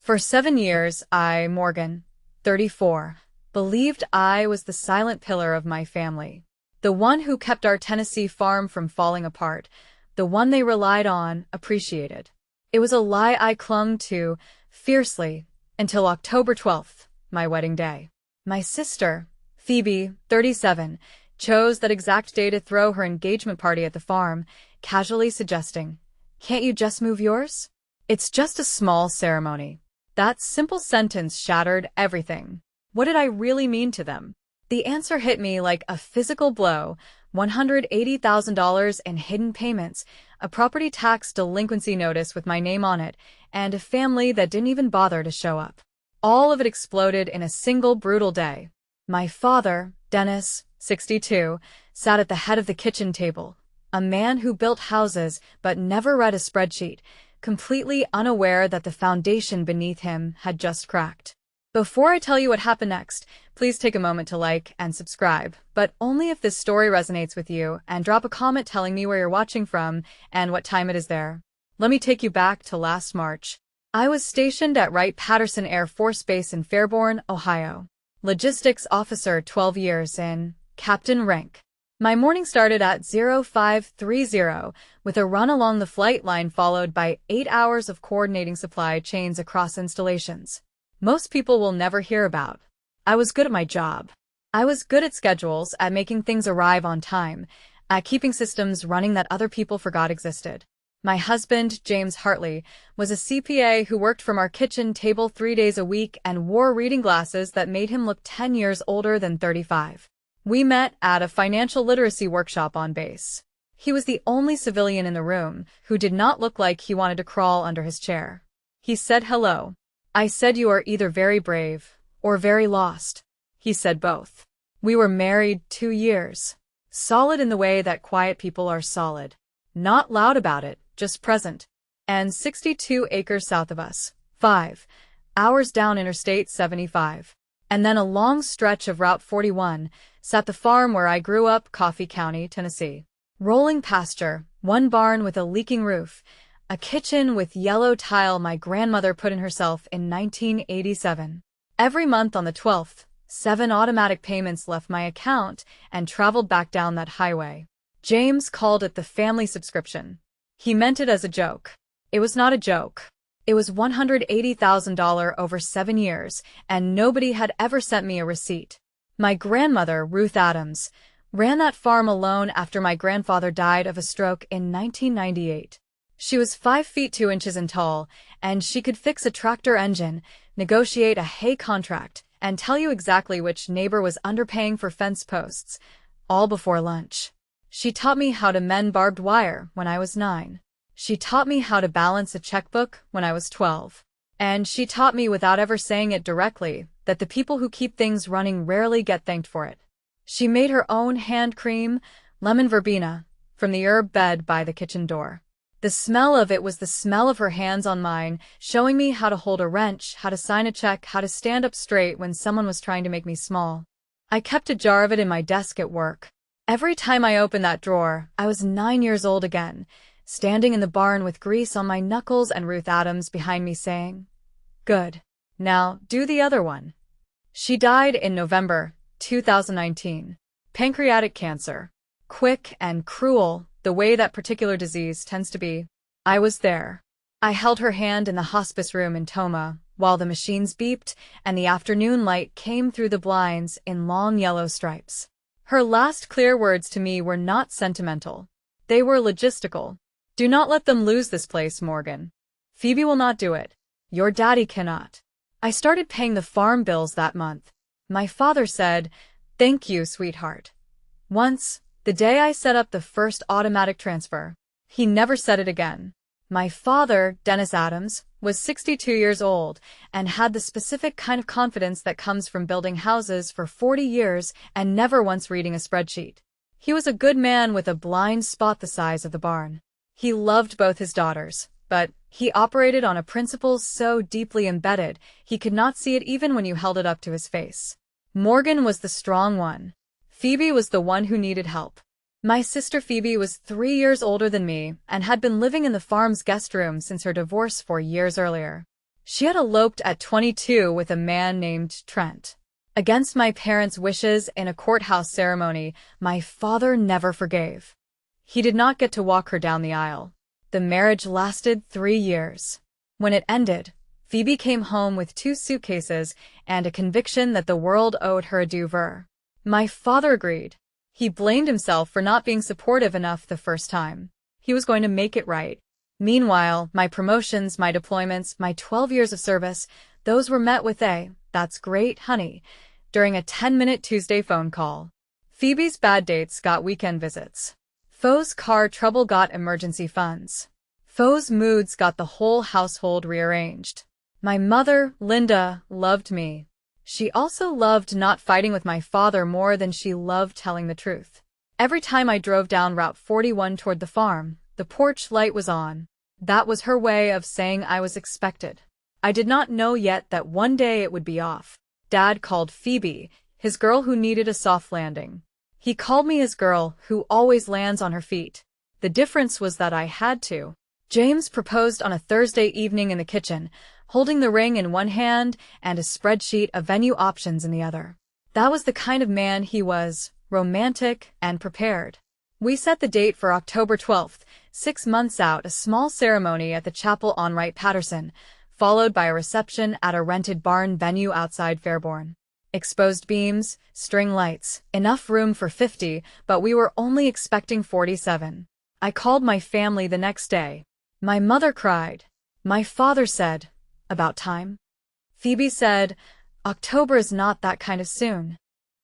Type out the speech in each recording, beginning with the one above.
For 7 years, Morgan, 34, believed I was the silent pillar of my family. The one who kept our Tennessee farm from falling apart. The one they relied on, appreciated. It was a lie I clung to fiercely until October 12th, my wedding day. My sister, Phoebe, 37, chose that exact day to throw her engagement party at the farm, casually suggesting, "Can't you just move yours? It's just a small ceremony." That simple sentence shattered everything. What did I really mean to them? The answer hit me like a physical blow: $180,000 in hidden payments, a property tax delinquency notice with my name on it, and a family that didn't even bother to show up. All of it exploded in a single brutal day. My father, Dennis, 62, sat at the head of the kitchen table, a man who built houses but never read a spreadsheet, completely unaware that the foundation beneath him had just cracked. Before I tell you what happened next, please take a moment to like and subscribe, but only if this story resonates with you, and drop a comment telling me where you're watching from and what time it is there. Let me take you back to last March. I was stationed at Wright-Patterson Air Force Base in Fairborn, Ohio. Logistics officer, 12 years in, captain rank. My morning started at 0530 with a run along the flight line followed by 8 hours of coordinating supply chains across installations most people will never hear about. I was good at my job. I was good at schedules, at making things arrive on time, at keeping systems running that other people forgot existed. My husband, James Hartley, was a CPA who worked from our kitchen table 3 days a week and wore reading glasses that made him look 10 years older than 35. We met at a financial literacy workshop on base. He was the only civilian in the room who did not look like he wanted to crawl under his chair. He said hello. I said, "You are either very brave or very lost." He said both. We were married 2 years. Solid in the way that quiet people are solid. Not loud about it, just present. And 62 acres south of us, 5 hours down Interstate 75. And then a long stretch of Route 41, sat the farm where I grew up, Coffee County, Tennessee. Rolling pasture, one barn with a leaking roof, a kitchen with yellow tile my grandmother put in herself in 1987. Every month on the 12th, 7 automatic payments left my account and traveled back down that highway. James called it the family subscription. He meant it as a joke. It was not a joke. It was $180,000 over 7 years, and nobody had ever sent me a receipt. My grandmother, Ruth Adams, ran that farm alone after my grandfather died of a stroke in 1998. She was 5 feet 2 inches tall, and she could fix a tractor engine, negotiate a hay contract, and tell you exactly which neighbor was underpaying for fence posts, all before lunch. She taught me how to mend barbed wire when I was 9. She taught me how to balance a checkbook when I was 12. And she taught me, without ever saying it directly, that the people who keep things running rarely get thanked for it. She made her own hand cream, lemon verbena, from the herb bed by the kitchen door. The smell of it was the smell of her hands on mine, showing me how to hold a wrench, how to sign a check, how to stand up straight when someone was trying to make me small. I kept a jar of it in my desk at work. Every time I opened that drawer, I was 9 years old again, standing in the barn with grease on my knuckles and Ruth Adams behind me saying, "Good. Now, do the other one." She died in November 2019. Pancreatic cancer. Quick and cruel, the way that particular disease tends to be. I was there. I held her hand in the hospice room in Toma, while the machines beeped and the afternoon light came through the blinds in long yellow stripes. Her last clear words to me were not sentimental. They were logistical. "Do not let them lose this place, Morgan. Phoebe will not do it. Your daddy cannot." I started paying the farm bills that month. My father said, "Thank you, sweetheart." Once, the day I set up the first automatic transfer. He never said it again. My father, Dennis Adams, was 62 years old and had the specific kind of confidence that comes from building houses for 40 years and never once reading a spreadsheet. He was a good man with a blind spot the size of the barn. He loved both his daughters, but he operated on a principle so deeply embedded he could not see it even when you held it up to his face. Morgan was the strong one. Phoebe was the one who needed help. My sister Phoebe was 3 years older than me and had been living in the farm's guest room since her divorce 4 years earlier. She had eloped at 22 with a man named Trent. Against my parents' wishes in a courthouse ceremony my father never forgave. He did not get to walk her down the aisle. The marriage lasted 3 years. When it ended, Phoebe came home with 2 suitcases and a conviction that the world owed her a do-over. My father agreed. He blamed himself for not being supportive enough the first time. He was going to make it right. Meanwhile, my promotions, my deployments, my 12 years of service, those were met with "That's great, honey," during a 10-minute Tuesday phone call. Phoebe's bad dates got weekend visits. Foe's car trouble got emergency funds. Foe's moods got the whole household rearranged. My mother, Linda, loved me. She also loved not fighting with my father more than she loved telling the truth. Every time I drove down Route 41 toward the farm, the porch light was on. That was her way of saying I was expected. I did not know yet that one day it would be off. Dad called Phoebe, his girl who needed a soft landing. He called me his girl who always lands on her feet. The difference was that I had to. James proposed on a Thursday evening in the kitchen, holding the ring in one hand and a spreadsheet of venue options in the other. That was the kind of man he was, romantic and prepared. We set the date for October 12th, 6 months out, a small ceremony at the chapel on Wright-Patterson, followed by a reception at a rented barn venue outside Fairborn. Exposed beams, string lights, enough room for 50, but we were only expecting 47. I called my family the next day. My mother cried. My father said, "About time?" Phoebe said, "October is not that kind of soon."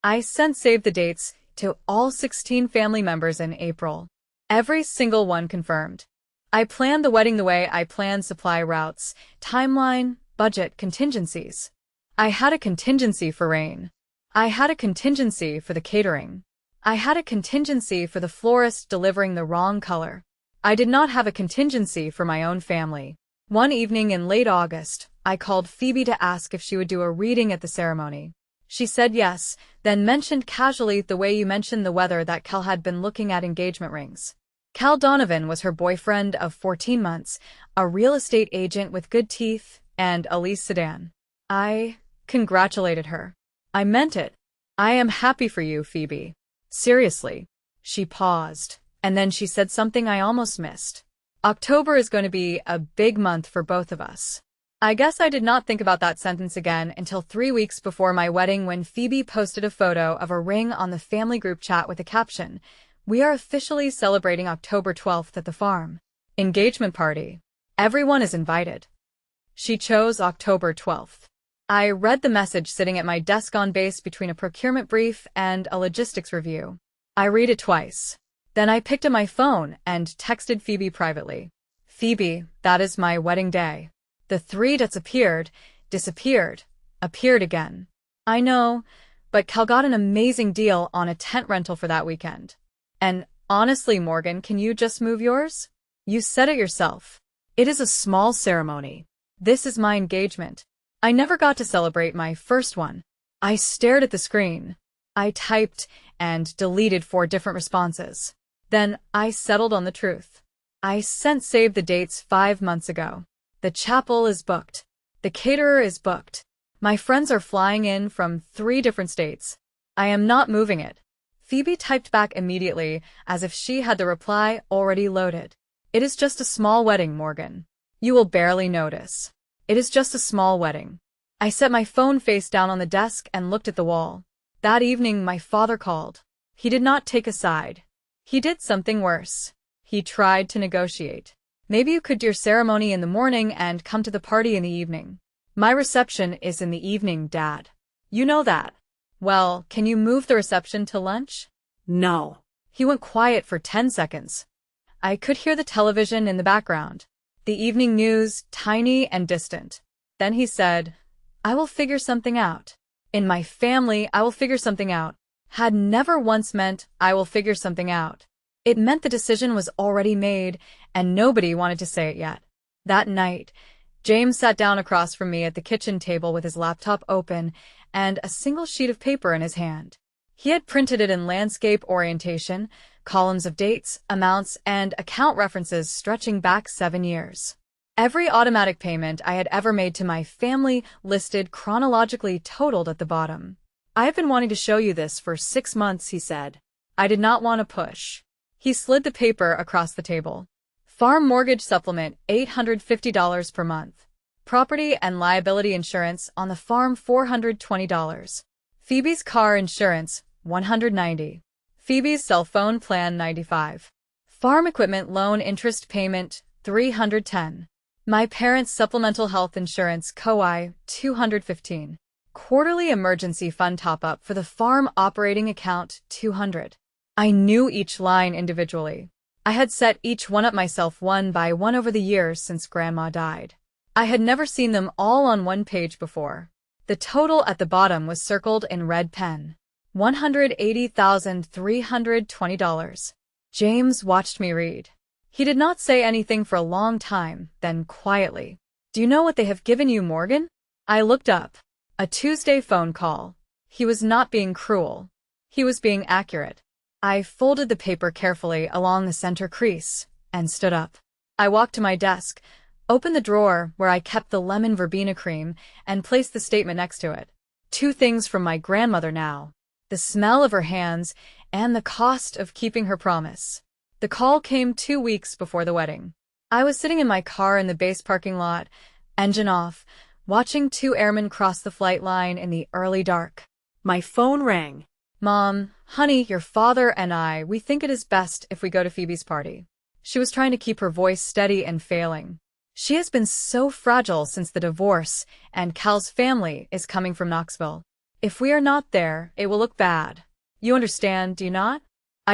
I saved the dates to all 16 family members in April. Every single one confirmed. I planned the wedding the way I planned supply routes, timeline, budget, contingencies. I had a contingency for rain. I had a contingency for the catering. I had a contingency for the florist delivering the wrong color. I did not have a contingency for my own family. One evening in late August, I called Phoebe to ask if she would do a reading at the ceremony. She said yes, then mentioned casually the way you mentioned the weather that Cal had been looking at engagement rings. Cal Donovan was her boyfriend of 14 months, a real estate agent with good teeth, and a leased sedan. I congratulated her. I meant it. I am happy for you, Phoebe. Seriously. She paused, and then she said something I almost missed. October is going to be a big month for both of us. I guess I did not think about that sentence again until 3 weeks before my wedding when Phoebe posted a photo of a ring on the family group chat with a caption, "We are officially celebrating October 12th at the farm. Engagement party. Everyone is invited." She chose October 12th. I read the message sitting at my desk on base between a procurement brief and a logistics review. I read it twice. Then I picked up my phone and texted Phoebe privately. "Phoebe, that is my wedding day." The 3 dots appeared, disappeared, appeared again. I know, but Cal got an amazing deal on a tent rental for that weekend. And honestly, Morgan, can you just move yours? You said it yourself. It is a small ceremony. This is my engagement. I never got to celebrate my first one. I stared at the screen. I typed and deleted 4 different responses. Then I settled on the truth. I saved the dates 5 months ago. The chapel is booked. The caterer is booked. My friends are flying in from 3 different states. I am not moving it. Phoebe typed back immediately, as if she had the reply already loaded. "It is just a small wedding, Morgan. You will barely notice. It is just a small wedding." I set my phone face down on the desk and looked at the wall. That evening my father called. He did not take a side. He did something worse. He tried to negotiate. "Maybe you could do your ceremony in the morning and come to the party in the evening." "My reception is in the evening, Dad. You know that." "Well, can you move the reception to lunch?" "No." He went quiet for 10 seconds. I could hear the television in the background. The evening news, tiny and distant. Then he said, "I will figure something out. In my family, I will figure something out." Had never once meant, "I will figure something out." It meant the decision was already made, and nobody wanted to say it yet. That night, James sat down across from me at the kitchen table with his laptop open and a single sheet of paper in his hand. He had printed it in landscape orientation, columns of dates, amounts, and account references stretching back 7 years. Every automatic payment I had ever made to my family listed chronologically totaled at the bottom. "I have been wanting to show you this for 6 months," he said. I did not want to push. He slid the paper across the table. Farm mortgage supplement, $850 per month. Property and liability insurance on the farm, $420. Phoebe's car insurance, $190. Phoebe's cell phone plan, $95. Farm equipment loan interest payment, $310. My parents' supplemental health insurance (COI), $215. Quarterly emergency fund top-up for the farm operating account, $200. I knew each line individually. I had set each one up myself one by one over the years since Grandma died. I had never seen them all on one page before. The total at the bottom was circled in red pen. $180,320. James watched me read. He did not say anything for a long time, then quietly, "Do you know what they have given you, Morgan?" I looked up. A Tuesday phone call. He was not being cruel. He was being accurate. I folded the paper carefully along the center crease and stood up. I walked to my desk, opened the drawer where I kept the lemon verbena cream, and placed the statement next to it. 2 things from my grandmother now: the smell of her hands and the cost of keeping her promise. The call came 2 weeks before the wedding. I was sitting in my car in the base parking lot, engine off, watching 2 airmen cross the flight line in the early dark. My phone rang. "Mom, honey, your father and we think it is best if we go to Phoebe's party." She was trying to keep her voice steady and failing. "She has been so fragile since the divorce, and Cal's family is coming from Knoxville. If we are not there, it will look bad. You understand, do you not?"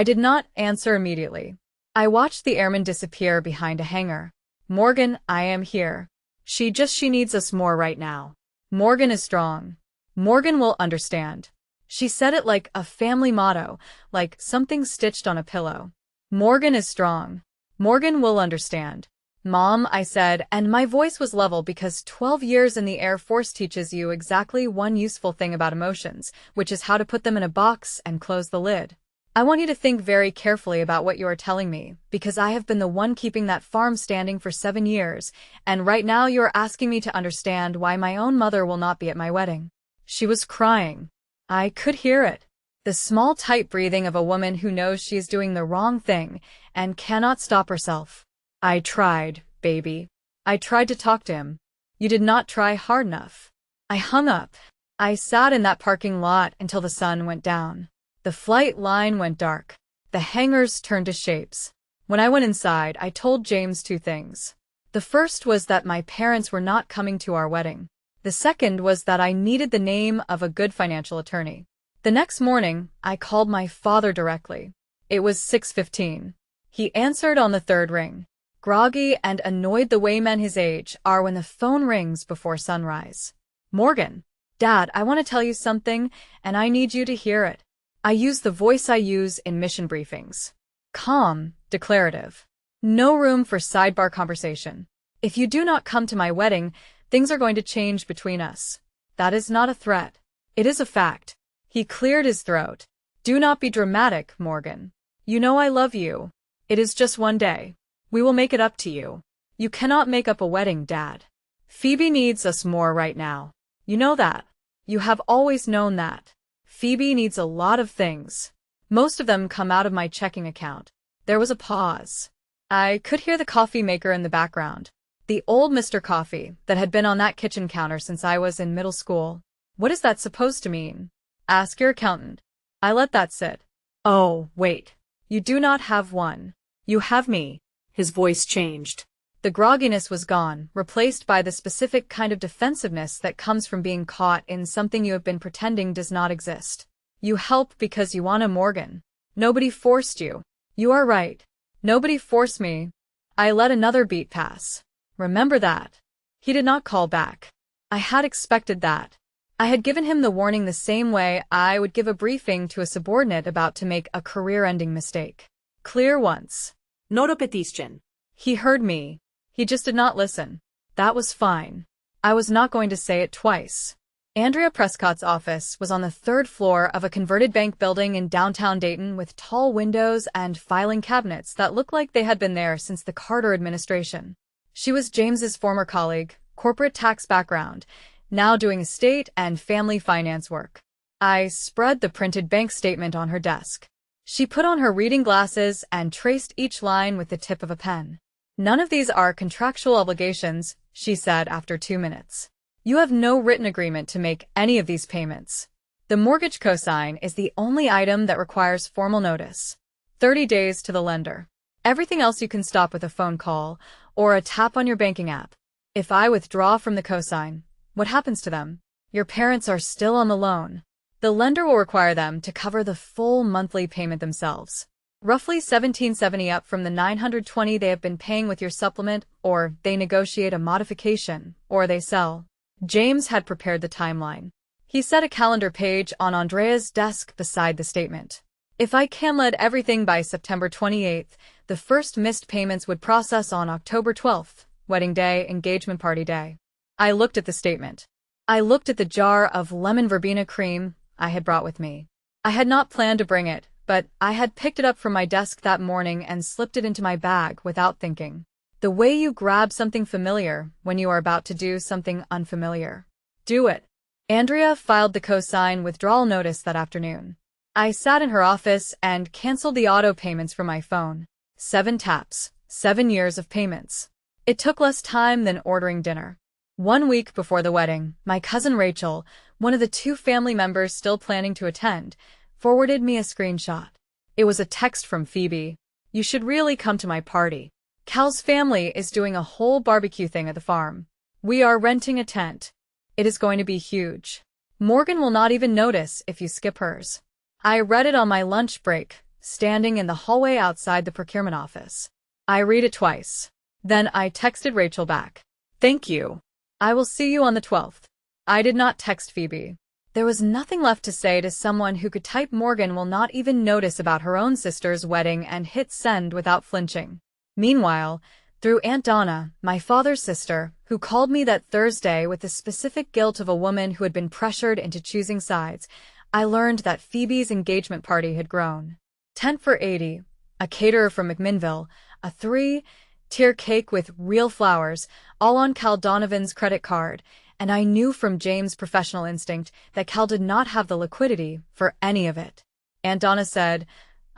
I did not answer immediately. I watched the airman disappear behind a hangar. "Morgan, I am here. She needs us more right now. Morgan is strong. Morgan will understand." She said it like a family motto, like something stitched on a pillow. "Morgan is strong. Morgan will understand." "Mom," I said, and my voice was level because 12 years in the Air Force teaches you exactly one useful thing about emotions, which is how to put them in a box and close the lid. "I want you to think very carefully about what you are telling me, because I have been the one keeping that farm standing for 7 years, and right now you are asking me to understand why my own mother will not be at my wedding." She was crying. I could hear it. The small, tight breathing of a woman who knows she is doing the wrong thing and cannot stop herself. "I tried, baby. I tried to talk to him. You did not try hard enough." I hung up. I sat in that parking lot until the sun went down. The flight line went dark. The hangars turned to shapes. When I went inside, I told James 2 things. The first was that my parents were not coming to our wedding. The second was that I needed the name of a good financial attorney. The next morning, I called my father directly. It was 6:15. He answered on the 3rd ring. Groggy and annoyed the way men his age are when the phone rings before sunrise. "Morgan." "Dad, I want to tell you something, and I need you to hear it." I use the voice I use in mission briefings. Calm, declarative. No room for sidebar conversation. "If you do not come to my wedding, things are going to change between us." That is not a threat. It is a fact. He cleared his throat. "Do not be dramatic, Morgan. You know I love you. It is just one day. We will make it up to you. You cannot make up a wedding, Dad. Phoebe needs us more right now. You know that. You have always known that. Phoebe needs a lot of things. Most of them come out of my checking account." There was a pause. I could hear the coffee maker in the background. The old Mr. Coffee that had been on that kitchen counter since I was in middle school. "What is that supposed to mean?" "Ask your accountant." I let that sit. "Oh, wait. You do not have one. You have me." His voice changed. The grogginess was gone, replaced by the specific kind of defensiveness that comes from being caught in something you have been pretending does not exist. "You help because you want a Morgan. Nobody forced you." "You are right. Nobody forced me." I let another beat pass. "Remember that." He did not call back. I had expected that. I had given him the warning the same way I would give a briefing to a subordinate about to make a career-ending mistake. Clear once. No repetition. He heard me. He just did not listen. That was fine. I was not going to say it twice. Andrea Prescott's office was on the 3rd floor of a converted bank building in downtown Dayton with tall windows and filing cabinets that looked like they had been there since the Carter administration. She was James's former colleague, corporate tax background, now doing estate and family finance work. I spread the printed bank statement on her desk. She put on her reading glasses and traced each line with the tip of a pen. "None of these are contractual obligations," she said after 2 minutes. "You have no written agreement to make any of these payments. The mortgage cosign is the only item that requires formal notice. 30 days to the lender. Everything else you can stop with a phone call or a tap on your banking app. If I withdraw from the cosign, what happens to them? Your parents are still on the loan. The lender will require them to cover the full monthly payment themselves. Roughly $1,770 up from the $920 they have been paying with your supplement, or they negotiate a modification, or they sell." James had prepared the timeline. He set a calendar page on Andrea's desk beside the statement. "If I can-led everything by September 28th, the first missed payments would process on October 12th, wedding day, engagement party day." I looked at the statement. I looked at the jar of lemon verbena cream I had brought with me. I had not planned to bring it, but I had picked it up from my desk that morning and slipped it into my bag without thinking. The way you grab something familiar when you are about to do something unfamiliar. Do it. Andrea filed the cosign withdrawal notice that afternoon. I sat in her office and canceled the auto payments from my phone. 7 taps, 7 years of payments. It took less time than ordering dinner. 1 week before the wedding, my cousin Rachel, one of the 2 family members still planning to attend, forwarded me a screenshot. It was a text from Phoebe. "You should really come to my party. Cal's family is doing a whole barbecue thing at the farm. We are renting a tent. It is going to be huge. Morgan will not even notice if you skip hers." I read it on my lunch break, standing in the hallway outside the procurement office. I read it twice. Then I texted Rachel back. "Thank you. I will see you on the 12th. I did not text Phoebe. There was nothing left to say to someone who could type "Morgan will not even notice" about her own sister's wedding and hit send without flinching. Meanwhile, through Aunt Donna, my father's sister, who called me that Thursday with the specific guilt of a woman who had been pressured into choosing sides, I learned that Phoebe's engagement party had grown. Tent for 80, a caterer from McMinnville, a 3-tier cake with real flowers, all on Cal Donovan's credit card, and I knew from James' professional instinct that Cal did not have the liquidity for any of it. Aunt Donna said,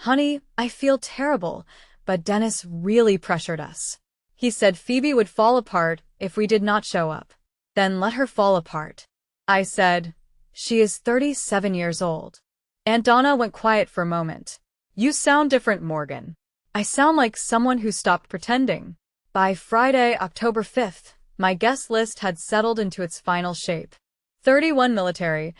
"Honey, I feel terrible, but Dennis really pressured us. He said Phoebe would fall apart if we did not show up. Then let her fall apart." I said, "She is 37 years old." Aunt Donna went quiet for a moment. "You sound different, Morgan." "I sound like someone who stopped pretending." By Friday, October 5th, my guest list had settled into its final shape. 31 military,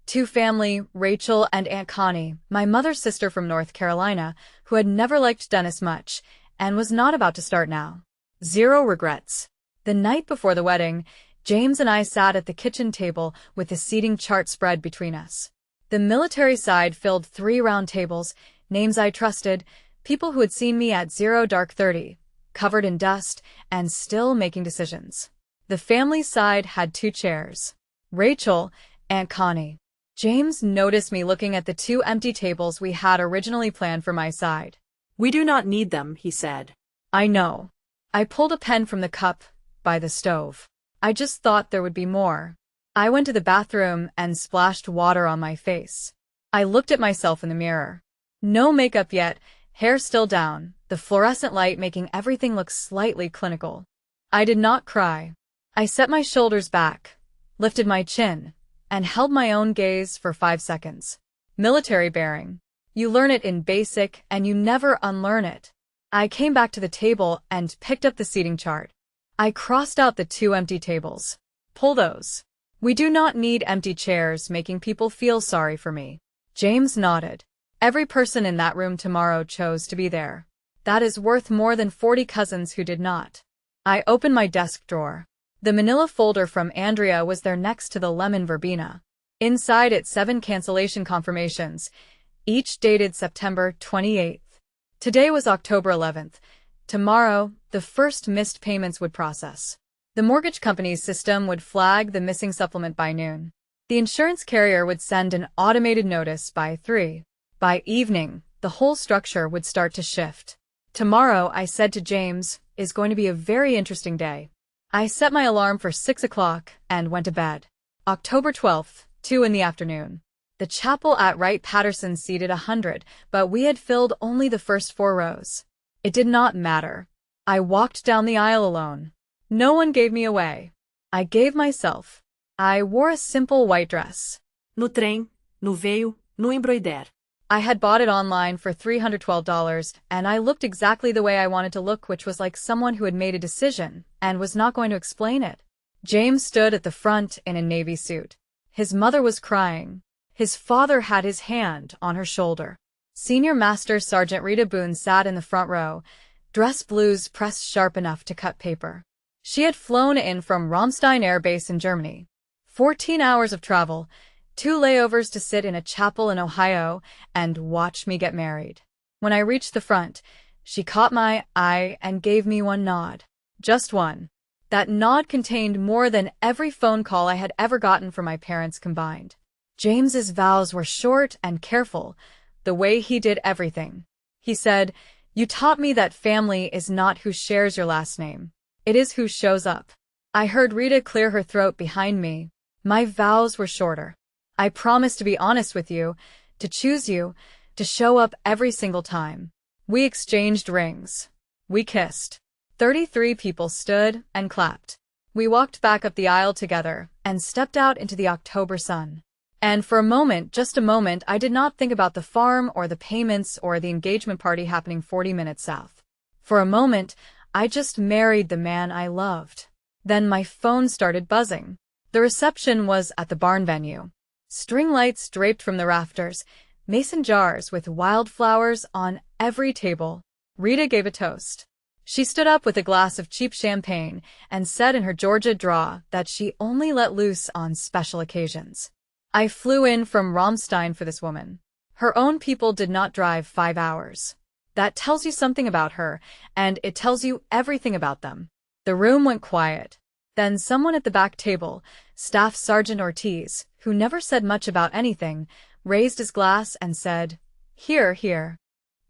2 family, Rachel and Aunt Connie, my mother's sister from North Carolina, who had never liked Dennis much, and was not about to start now. 0 regrets. The night before the wedding, James and I sat at the kitchen table with the seating chart spread between us. The military side filled 3 round tables, names I trusted, people who had seen me at 0-30, covered in dust, and still making decisions. The family side had 2 chairs. Rachel, Aunt Connie. James noticed me looking at the 2 empty tables we had originally planned for my side. "We do not need them," he said. "I know." I pulled a pen from the cup by the stove. "I just thought there would be more." I went to the bathroom and splashed water on my face. I looked at myself in the mirror. No makeup yet, hair still down, the fluorescent light making everything look slightly clinical. I did not cry. I set my shoulders back, lifted my chin, and held my own gaze for 5 seconds. Military bearing. You learn it in basic and you never unlearn it. I came back to the table and picked up the seating chart. I crossed out the 2 empty tables. "Pull those. We do not need empty chairs making people feel sorry for me." James nodded. "Every person in that room tomorrow chose to be there. That is worth more than 40 cousins who did not." I opened my desk drawer. The manila folder from Andrea was there next to the lemon verbena. Inside it 7 cancellation confirmations, each dated September 28th. Today was October 11th. Tomorrow, the first missed payments would process. The mortgage company's system would flag the missing supplement by noon. The insurance carrier would send an automated notice by 3. By evening, the whole structure would start to shift. "Tomorrow," I said to James, is going to be a very interesting day. I set my alarm for 6 o'clock and went to bed. October 12th, 2 in the afternoon. The chapel at Wright Patterson seated 100, but we had filled only the first 4 rows. It did not matter. I walked down the aisle alone. No one gave me away. I gave myself. I wore a simple white dress. No trem, no veio, no embroider. I had bought it online for $312, and I looked exactly the way I wanted to look, which was like someone who had made a decision and was not going to explain it. James stood at the front in a navy suit. His mother was crying. His father had his hand on her shoulder. Senior Master Sergeant Rita Boone sat in the front row, dress blues pressed sharp enough to cut paper. She had flown in from Ramstein Air Base in Germany. 14 hours of travel, 2 layovers to sit in a chapel in Ohio and watch me get married. When I reached the front, she caught my eye and gave me one nod. Just one. That nod contained more than every phone call I had ever gotten from my parents combined. James's vows were short and careful, the way he did everything. He said, "You taught me that family is not who shares your last name. It is who shows up." I heard Rita clear her throat behind me. My vows were shorter. I promised to be honest with you, to choose you, to show up every single time. We exchanged rings. We kissed. 33 people stood and clapped. We walked back up the aisle together and stepped out into the October sun. And for a moment, just a moment, I did not think about the farm or the payments or the engagement party happening 40 minutes south. For a moment, I just married the man I loved. Then my phone started buzzing. The reception was at the barn venue. String lights draped from the rafters, mason jars with wildflowers on every table. Rita gave a toast. She stood up with a glass of cheap champagne and said in her Georgia drawl that she only let loose on special occasions. I flew in from Ramstein for this woman. Her own people did not drive 5 hours. That tells you something about her, and it tells you everything about them. The room went quiet. Then someone at the back table, Staff Sergeant Ortiz, who never said much about anything, raised his glass and said, "Here, here."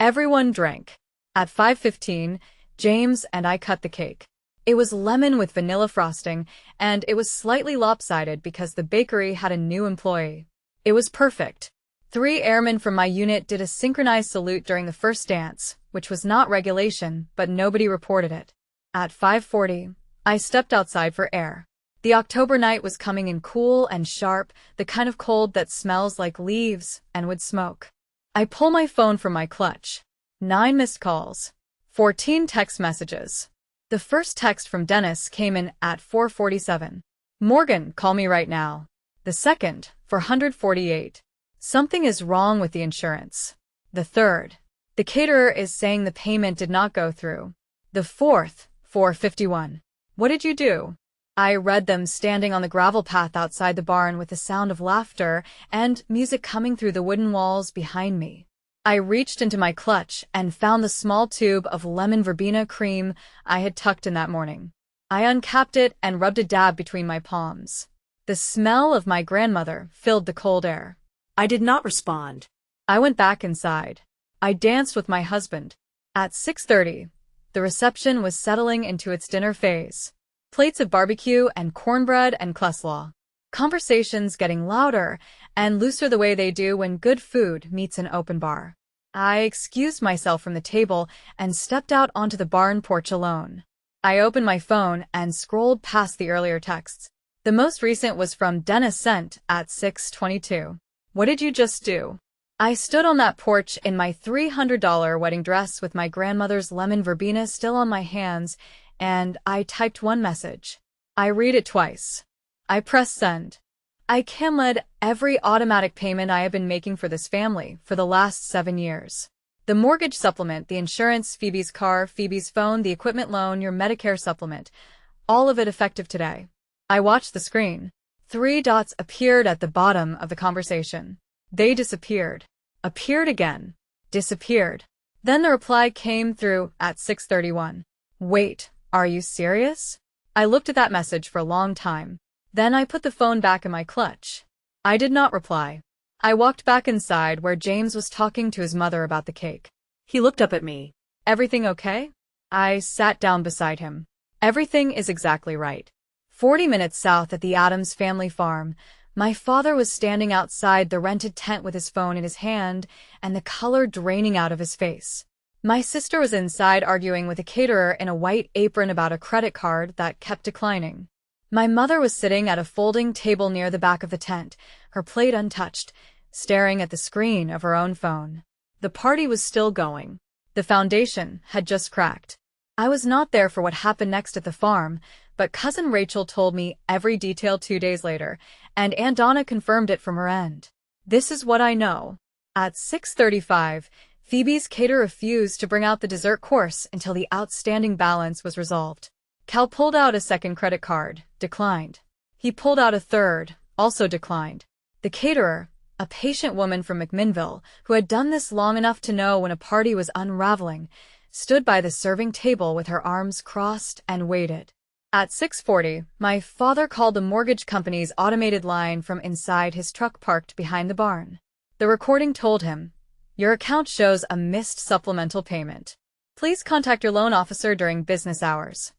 Everyone drank. At 5:15, James and I cut the cake. It was lemon with vanilla frosting, and it was slightly lopsided because the bakery had a new employee. It was perfect. 3 airmen from my unit did a synchronized salute during the first dance, which was not regulation, but nobody reported it. At 5:40, I stepped outside for air. The October night was coming in cool and sharp, the kind of cold that smells like leaves and wood smoke. I pull my phone from my clutch. 9 missed calls. 14 text messages. The first text from Dennis came in at 4:47. "Morgan, call me right now." The second, 448. "Something is wrong with the insurance." The third, "The caterer is saying the payment did not go through." The fourth, 4:51. "What did you do?" I read them standing on the gravel path outside the barn with the sound of laughter and music coming through the wooden walls behind me. I reached into my clutch and found the small tube of lemon verbena cream I had tucked in that morning. I uncapped it and rubbed a dab between my palms. The smell of my grandmother filled the cold air. I did not respond. I went back inside. I danced with my husband. At 6:30, the reception was settling into its dinner phase. Plates of barbecue and cornbread and coleslaw. Conversations getting louder and looser the way they do when good food meets an open bar. I excused myself from the table and stepped out onto the barn porch alone. I opened my phone and scrolled past the earlier texts. The most recent was from Dennis sent at 6:22. "What did you just do?" I stood on that porch in my $300 wedding dress with my grandmother's lemon verbena still on my hands, and I typed one message. I read it twice. I pressed send. I canceled every automatic payment I have been making for this family for the last 7 years. The mortgage supplement, the insurance, Phoebe's car, Phoebe's phone, the equipment loan, your Medicare supplement. All of it effective today. I watched the screen. 3 dots appeared at the bottom of the conversation. They disappeared. Appeared again. Disappeared. Then the reply came through at 6:31. "Wait, are you serious?" I looked at that message for a long time. Then I put the phone back in my clutch. I did not reply. I walked back inside where James was talking to his mother about the cake. He looked up at me. "Everything okay?" I sat down beside him. Everything is exactly right. 40 minutes south at the Adams family farm, my father was standing outside the rented tent with his phone in his hand and the color draining out of his face. My sister was inside arguing with a caterer in a white apron about a credit card that kept declining. My mother was sitting at a folding table near the back of the tent, her plate untouched, staring at the screen of her own phone. The party was still going. The foundation had just cracked. I was not there for what happened next at the farm, but Cousin Rachel told me every detail 2 days later, and Aunt Donna confirmed it from her end. This is what I know. At 6:35, Phoebe's caterer refused to bring out the dessert course until the outstanding balance was resolved. Cal pulled out a second credit card, declined. He pulled out a third, also declined. The caterer, a patient woman from McMinnville, who had done this long enough to know when a party was unraveling, stood by the serving table with her arms crossed and waited. At 6:40, my father called the mortgage company's automated line from inside his truck parked behind the barn. The recording told him, "Your account shows a missed supplemental payment. Please contact your loan officer during business hours."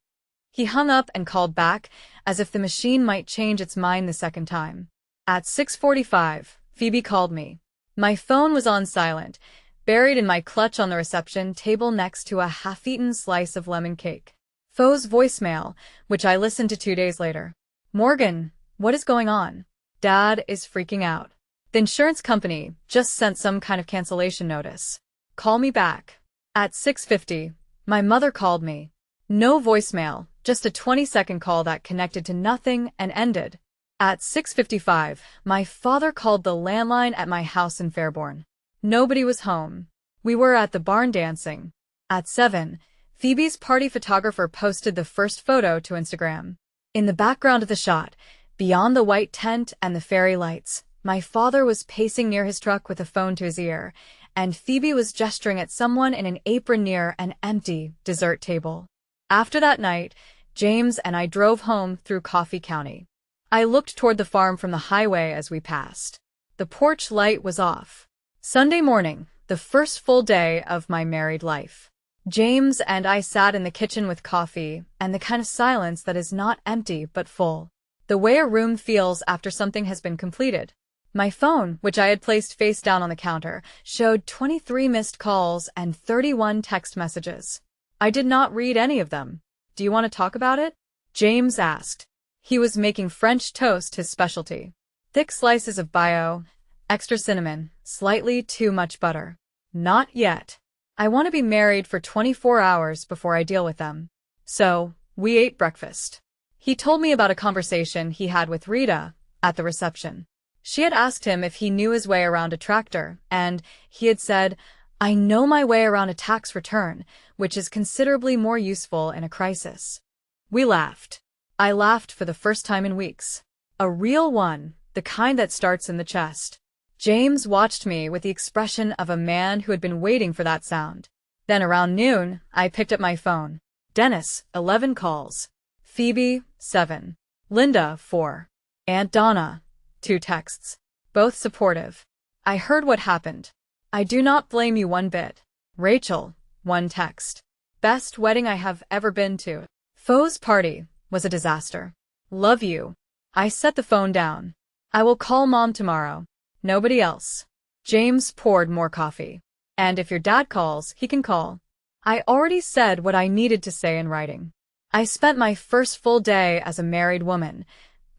He hung up and called back, as if the machine might change its mind the second time. At 6:45, Phoebe called me. My phone was on silent, buried in my clutch on the reception table next to a half-eaten slice of lemon cake. Foe's voicemail, which I listened to 2 days later. "Morgan, what is going on? Dad is freaking out. The insurance company just sent some kind of cancellation notice. Call me back." At 6:50, my mother called me. No voicemail, just a 20-second call that connected to nothing and ended. At 6:55, my father called the landline at my house in Fairborn. Nobody was home. We were at the barn dancing. At 7, Phoebe's party photographer posted the first photo to Instagram. In the background of the shot, beyond the white tent and the fairy lights, my father was pacing near his truck with a phone to his ear, and Phoebe was gesturing at someone in an apron near an empty dessert table. After that night, James and I drove home through Coffee County. I looked toward the farm from the highway as we passed. The porch light was off. Sunday morning, the first full day of my married life. James and I sat in the kitchen with coffee and the kind of silence that is not empty but full. The way a room feels after something has been completed. My phone, which I had placed face down on the counter, showed 23 missed calls and 31 text messages. I did not read any of them. "Do you want to talk about it?" James asked. He was making French toast his specialty. Thick slices of bio, extra cinnamon, slightly too much butter. "Not yet. I want to be married for 24 hours before I deal with them." So, we ate breakfast. He told me about a conversation he had with Rita at the reception. She had asked him if he knew his way around a tractor, and he had said, "I know my way around a tax return, which is considerably more useful in a crisis." We laughed. I laughed for the first time in weeks. A real one, the kind that starts in the chest. James watched me with the expression of a man who had been waiting for that sound. Then around noon, I picked up my phone. Dennis, 11 calls. Phoebe, 7. Linda, 4. Aunt Donna, 2 texts. Both supportive. I heard what happened. "I do not blame you one bit." Rachel, 1 text. "Best wedding I have ever been to." Foe's party was a disaster. "Love you." I set the phone down. "I will call Mom tomorrow." Nobody else. James poured more coffee. "And if your dad calls, he can call." I already said what I needed to say in writing. I spent my first full day as a married woman,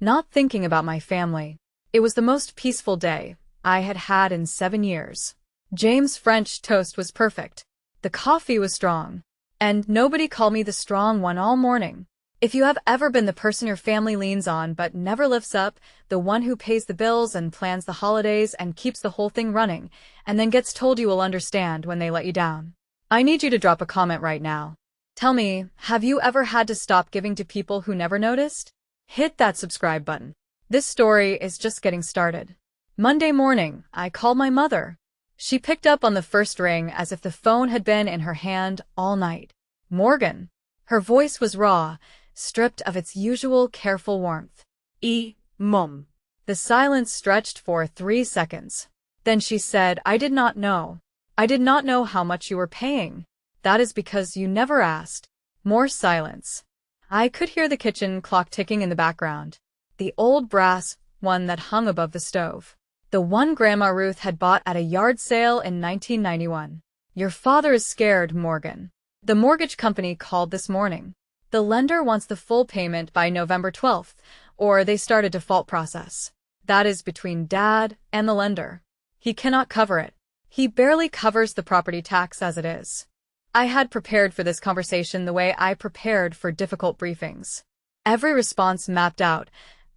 not thinking about my family. It was the most peaceful day I had had in 7 years. James' French toast was perfect. The coffee was strong. And nobody called me the strong one all morning. If you have ever been the person your family leans on but never lifts up, the one who pays the bills and plans the holidays and keeps the whole thing running, and then gets told you will understand when they let you down, I need you to drop a comment right now. Tell me, have you ever had to stop giving to people who never noticed? Hit that subscribe button. This story is just getting started. Monday morning, I called my mother. She picked up on the first ring as if the phone had been in her hand all night. "Morgan." Her voice was raw, stripped of its usual careful warmth. Mom." The silence stretched for 3 seconds. Then she said, "I did not know. I did not know how much you were paying." That is because you never asked. More silence. I could hear the kitchen clock ticking in the background. The old brass one that hung above the stove. The one Grandma Ruth had bought at a yard sale in 1991. Your father is scared, Morgan. The mortgage company called this morning. The lender wants the full payment by November 12th, or they start a default process. That is between Dad and the lender. He cannot cover it. He barely covers the property tax as it is. I had prepared for this conversation the way I prepared for difficult briefings. Every response mapped out,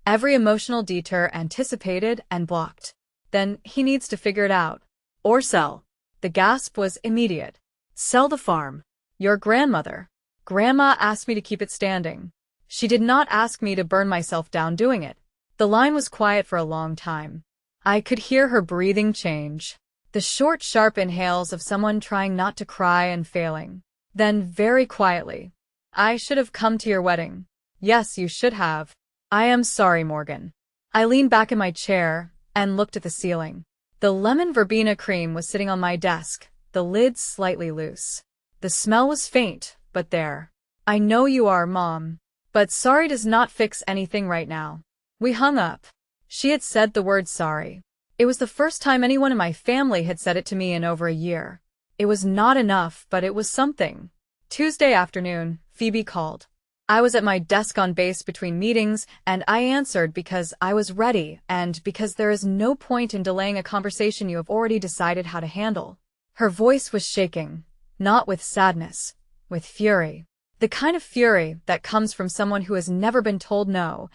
every emotional detour anticipated and blocked. Then he needs to figure it out. Or sell. The gasp was immediate. Sell the farm. Your grandmother. Grandma asked me to keep it standing. She did not ask me to burn myself down doing it. The line was quiet for a long time. I could hear her breathing change. The short, sharp inhales of someone trying not to cry and failing. Then, very quietly, I should have come to your wedding. Yes, you should have. I am sorry, Morgan. I leaned back in my chair and looked at the ceiling. The lemon verbena cream was sitting on my desk, the lid slightly loose. The smell was faint, but there. I know you are, Mom. But sorry does not fix anything right now. We hung up. She had said the word sorry. It was the first time anyone in my family had said it to me in over a year. It was not enough, but it was something. Tuesday afternoon, Phoebe called. I was at my desk on base between meetings, and I answered because I was ready and because there is no point in delaying a conversation you have already decided how to handle. Her voice was shaking, not with sadness, with fury. The kind of fury that comes from someone who has never been told no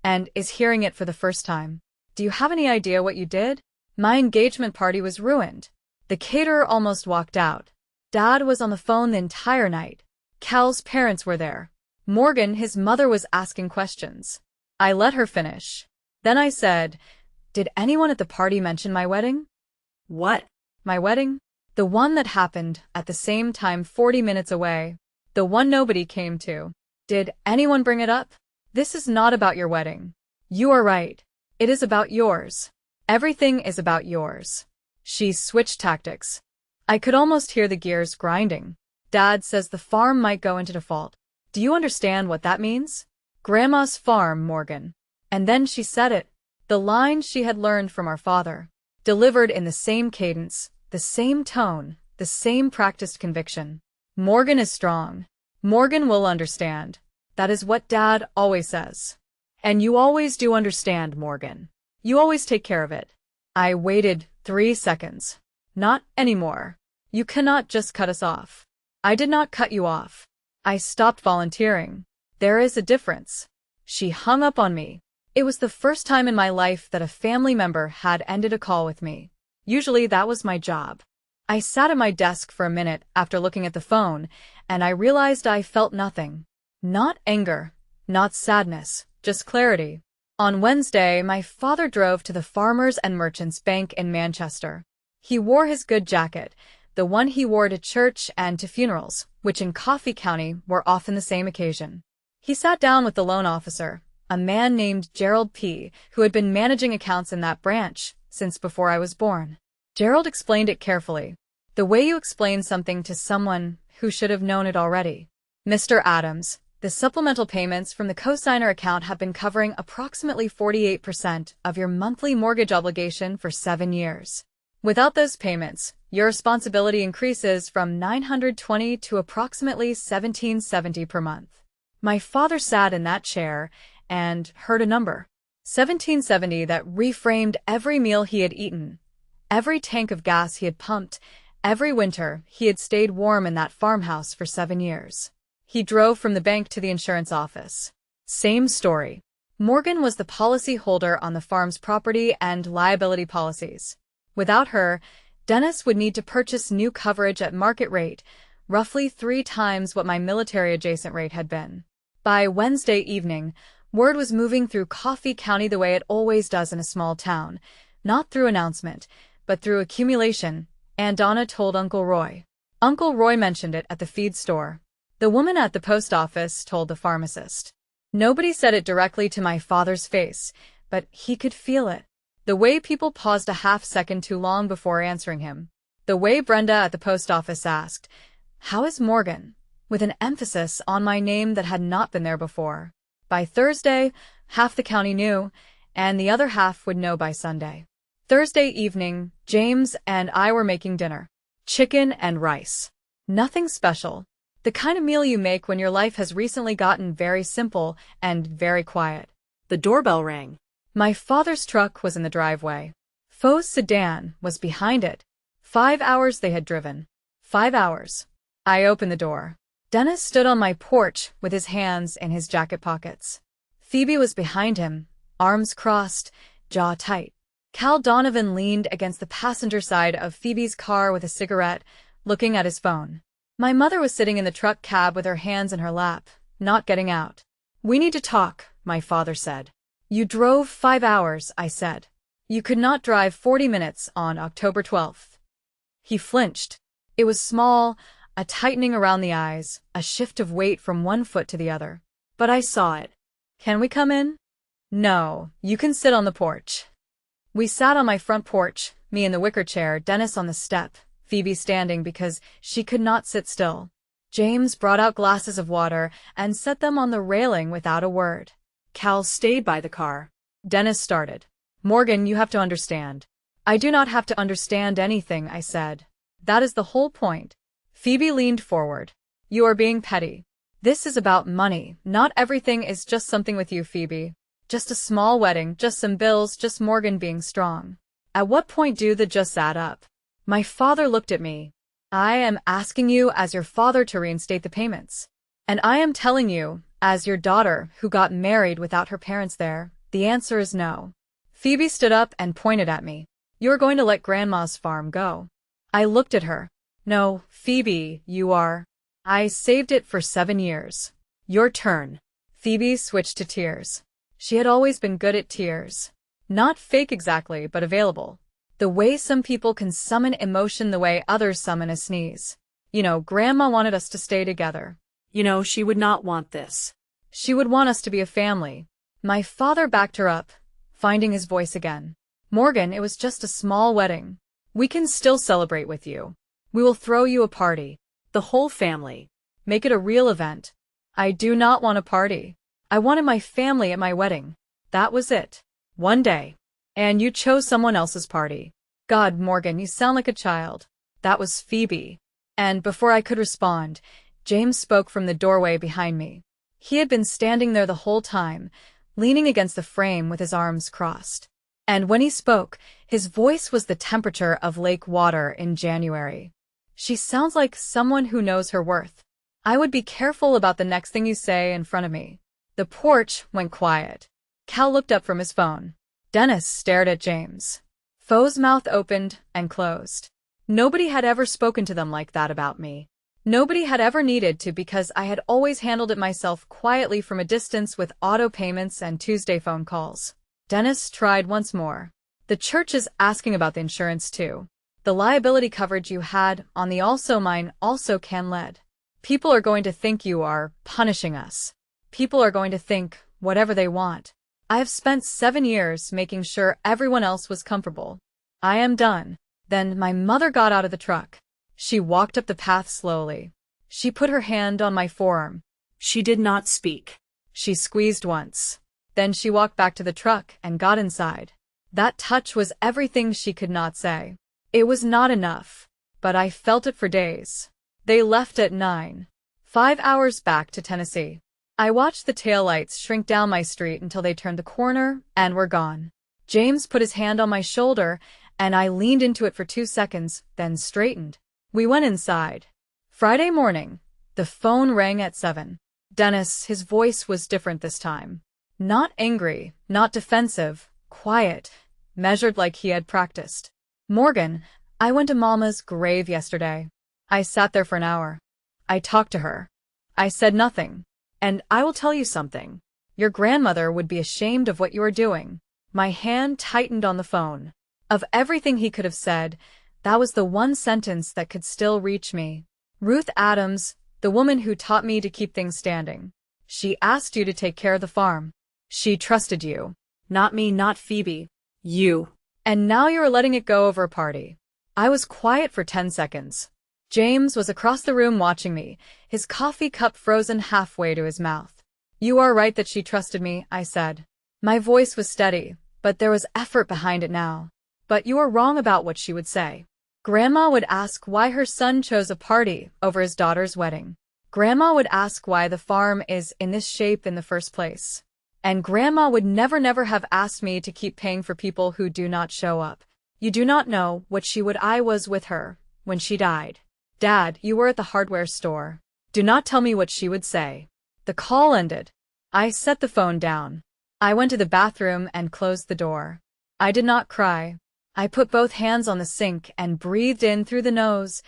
and is hearing it for the first time. Do you have any idea what you did? My engagement party was ruined. The caterer almost walked out. Dad was on the phone the entire night. Cal's parents were there. Morgan, his mother, was asking questions. I let her finish. Then I said, "Did anyone at the party mention my wedding?" What? My wedding? The one that happened at the same time 40 minutes away. The one nobody came to. Did anyone bring it up? This is not about your wedding. You are right. It is about yours. Everything is about yours. She switched tactics. I could almost hear the gears grinding. Dad says the farm might go into default. Do you understand what that means? Grandma's farm, Morgan. And then she said it. The line she had learned from our father. Delivered in the same cadence, the same tone, the same practiced conviction. Morgan is strong. Morgan will understand. That is what Dad always says. And you always do understand, Morgan. You always take care of it. I waited 3 seconds. Not anymore. You cannot just cut us off. I did not cut you off. I stopped volunteering. There is a difference. She hung up on me. It was the first time in my life that a family member had ended a call with me. Usually that was my job. I sat at my desk for a minute after looking at the phone, and I realized I felt nothing. Not anger, not sadness, just clarity. On Wednesday, my father drove to the Farmers and Merchants Bank in Manchester. He wore his good jacket, the one he wore to church and to funerals, which in Coffee County were often the same occasion. He sat down with the loan officer, a man named Gerald P., who had been managing accounts in that branch since before I was born. Gerald explained it carefully, the way you explain something to someone who should have known it already. Mr. Adams, the supplemental payments from the cosigner account have been covering approximately 48% of your monthly mortgage obligation for 7 years. Without those payments, your responsibility increases from $920 to approximately $1,770 per month. My father sat in that chair and heard a number. $1,770 that reframed every meal he had eaten, every tank of gas he had pumped, every winter he had stayed warm in that farmhouse for 7 years. He drove from the bank to the insurance office. Same story. Morgan was the policy holder on the farm's property and liability policies. Without her, Dennis would need to purchase new coverage at market rate, roughly 3 times what my military-adjacent rate had been. By Wednesday evening, word was moving through Coffee County the way it always does in a small town, not through announcement, but through accumulation, and Donna told Uncle Roy. Uncle Roy mentioned it at the feed store. The woman at the post office told the pharmacist. Nobody said it directly to my father's face, but he could feel it. The way people paused a half second too long before answering him. The way Brenda at the post office asked, "How is Morgan?" with an emphasis on my name that had not been there before. By Thursday, half the county knew, and the other half would know by Sunday. Thursday evening, James and I were making dinner. Chicken and rice. Nothing special. The kind of meal you make when your life has recently gotten very simple and very quiet. The doorbell rang. My father's truck was in the driveway. Foe's sedan was behind it. 5 hours they had driven. 5 hours. I opened the door. Dennis stood on my porch with his hands in his jacket pockets. Phoebe was behind him, arms crossed, jaw tight. Cal Donovan leaned against the passenger side of Phoebe's car with a cigarette, looking at his phone. My mother was sitting in the truck cab with her hands in her lap, not getting out. "We need to talk," my father said. "You drove 5 hours," I said. "You could not drive 40 minutes on October 12th. He flinched. It was small, a tightening around the eyes, a shift of weight from one foot to the other. But I saw it. "Can we come in?" "No, you can sit on the porch." We sat on my front porch, me in the wicker chair, Dennis on the step, Phoebe standing because she could not sit still. James brought out glasses of water and set them on the railing without a word. Cal stayed by the car. Dennis started. "Morgan, you have to understand." "I do not have to understand anything," I said. "That is the whole point." Phoebe leaned forward. "You are being petty. This is about money. Not everything is just something with you, Phoebe. Just a small wedding, just some bills, just Morgan being strong. At what point do the justs add up?" My father looked at me. "I am asking you as your father to reinstate the payments. And I am telling you, as your daughter who got married without her parents there, the answer is no." Phoebe stood up and pointed at me. "You are going to let Grandma's farm go." I looked at her. "No, Phoebe, you are. I saved it for 7 years. Your turn." Phoebe switched to tears. She had always been good at tears. Not fake exactly, but available. The way some people can summon emotion the way others summon a sneeze. "You know, Grandma wanted us to stay together. You know, she would not want this. She would want us to be a family." My father backed her up, finding his voice again. "Morgan, it was just a small wedding. We can still celebrate with you. We will throw you a party. The whole family. Make it a real event." "I do not want a party. I wanted my family at my wedding. That was it. One day. And you chose someone else's party." "God, Morgan, you sound like a child." That was Phoebe. And before I could respond, James spoke from the doorway behind me. He had been standing there the whole time, leaning against the frame with his arms crossed. And when he spoke, his voice was the temperature of lake water in January. "She sounds like someone who knows her worth. I would be careful about the next thing you say in front of me." The porch went quiet. Cal looked up from his phone. Dennis stared at James. Foe's mouth opened and closed. Nobody had ever spoken to them like that about me. Nobody had ever needed to because I had always handled it myself quietly from a distance with auto payments and Tuesday phone calls. Dennis tried once more. "The church is asking about the insurance too. The liability coverage you had on the also mine also can lead. People are going to think you are punishing us. People are going to think whatever they want. I have spent 7 years making sure everyone else was comfortable. I am done." Then my mother got out of the truck. She walked up the path slowly. She put her hand on my forearm. She did not speak. She squeezed once. Then she walked back to the truck and got inside. That touch was everything she could not say. It was not enough, but I felt it for days. They left at 9. 5 hours back to Tennessee. I watched the taillights shrink down my street until they turned the corner and were gone. James put his hand on my shoulder, and I leaned into it for 2 seconds, then straightened. We went inside. Friday morning. The phone rang at 7. Dennis, his voice was different this time. Not angry, not defensive, quiet, measured like he had practiced. "Morgan, I went to Mama's grave yesterday. I sat there for an hour. I talked to her. I said nothing. And I will tell you something. Your grandmother would be ashamed of what you are doing." My hand tightened on the phone. Of everything he could have said, that was the one sentence that could still reach me. "Ruth Adams, the woman who taught me to keep things standing. She asked you to take care of the farm. She trusted you." Not me, not Phoebe. You. "And now you are letting it go over a party." I was quiet for 10 seconds. James was across the room watching me, his coffee cup frozen halfway to his mouth. "You are right that she trusted me," I said. My voice was steady, but there was effort behind it now. "But you are wrong about what she would say. Grandma would ask why her son chose a party over his daughter's wedding. Grandma would ask why the farm is in this shape in the first place. And Grandma would never have asked me to keep paying for people who do not show up. You do not know what she would. I was with her when she died. Dad, you were at the hardware store. Do not tell me what she would say." The call ended. I set the phone down. I went to the bathroom and closed the door. I did not cry. I put both hands on the sink and breathed in through the nose,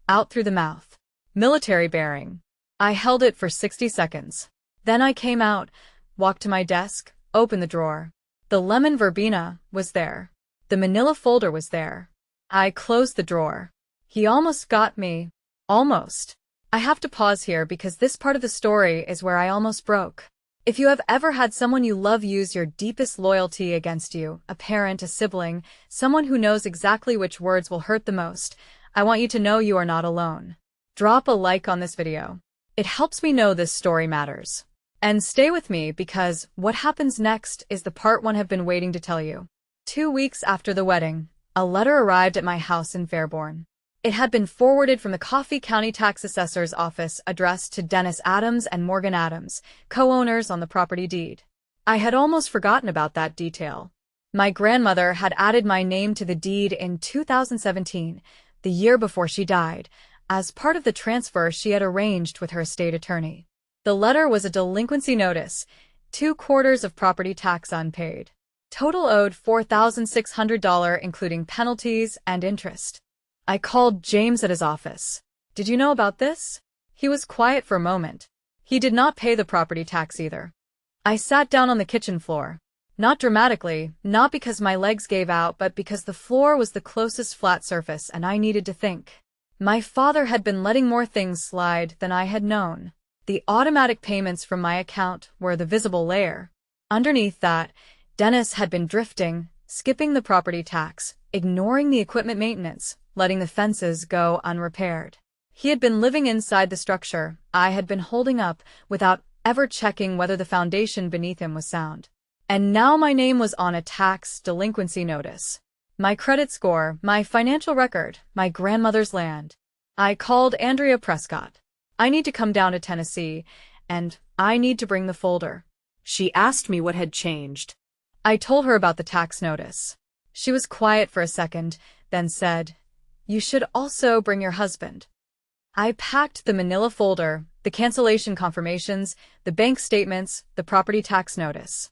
out through the mouth. Military bearing. I held it for 60 seconds. Then I came out, walked to my desk, opened the drawer. The lemon verbena was there. The manila folder was there. I closed the drawer. He almost got me. Almost. I have to pause here because this part of the story is where I almost broke. If you have ever had someone you love use your deepest loyalty against you, a parent, a sibling, someone who knows exactly which words will hurt the most, I want you to know you are not alone. Drop a like on this video. It helps me know this story matters. And stay with me because what happens next is the part one have been waiting to tell you. 2 weeks after the wedding, a letter arrived at my house in Fairborn. It had been forwarded from the Coffee County Tax Assessor's office addressed to Dennis Adams and Morgan Adams, co-owners on the property deed. I had almost forgotten about that detail. My grandmother had added my name to the deed in 2017, the year before she died, as part of the transfer she had arranged with her estate attorney. The letter was a delinquency notice, 2 quarters of property tax unpaid. Total owed $4,600 including penalties and interest. I called James at his office. "Did you know about this?" He was quiet for a moment. He did not pay the property tax either. I sat down on the kitchen floor. Not dramatically, not because my legs gave out, but because the floor was the closest flat surface and I needed to think. My father had been letting more things slide than I had known. The automatic payments from my account were the visible layer. Underneath that, Dennis had been drifting, skipping the property tax, ignoring the equipment maintenance, letting the fences go unrepaired. He had been living inside the structure I had been holding up without ever checking whether the foundation beneath him was sound. And now my name was on a tax delinquency notice. My credit score, my financial record, my grandmother's land. I called Andrea Prescott. "I need to come down to Tennessee, and I need to bring the folder." She asked me what had changed. I told her about the tax notice. She was quiet for a second, then said, "You should also bring your husband." I packed the manila folder, the cancellation confirmations, the bank statements, the property tax notice.